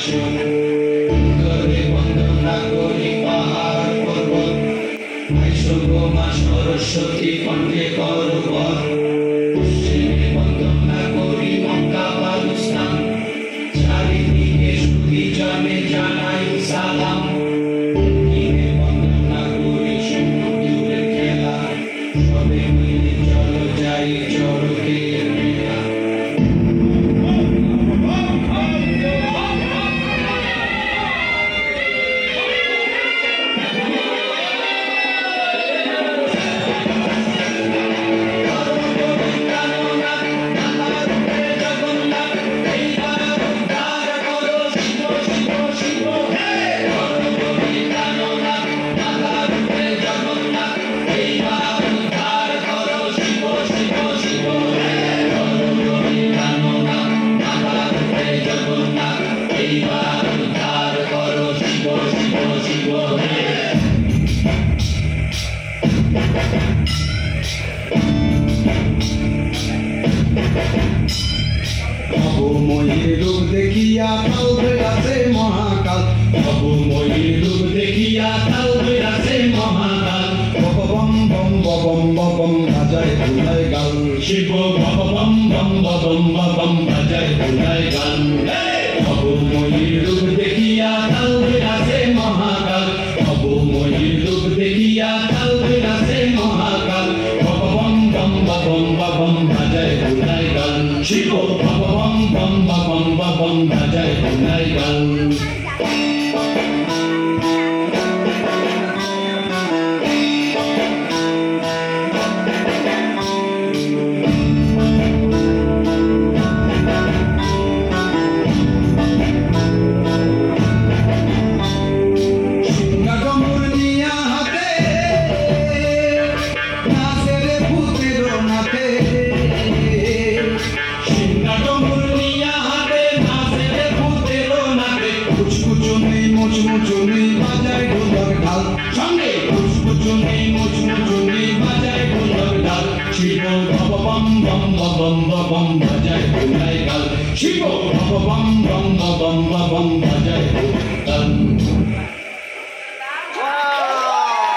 আসুন করে বন্দনা করি পাহাড় পর্বত আইসো গো মা সরস্বতী কণ্ঠে করবর পশ্চিমে বন্দনা করি মক্কা পাকিস্তান চারিদিকে সুধী জনে জানাই সালাম দক্ষিণে বন্দনা করি সমুদ্রের খেলা সবে মিলে চলো যাই চড়কের মেলা অবময়ীর রূপ দেখিয়া তাল বেড়াছে মহাকাল অবময়ীর রূপ দেখিয়া তাল বেড়াছে মহাকাল বম বম বম বম বাজায় ভুলায় গাল শিব বম বম বম বম বাজায় ভুলায় গাল অবময়ীর রূপ দেখিয়া তাল বেড়াছে মহাকাল অবময়ীর রূপ দেখিয়া তাল বেড়াছে মহাকাল বম বম বম বম বাজায় ভুলায় গাল শিব বম বম বম বম বাজায় ভুলায় গাল মুচমুচুনি বাজায় ঢোলক ঢাল সঙ্গে মুচমুচুনি মুচমুচুনি বাজায় ঢোলক ঢাল শিব বম বম বম বম বাজায় ভুলায় গাল শিব বম বম বম বম বাজায় গাল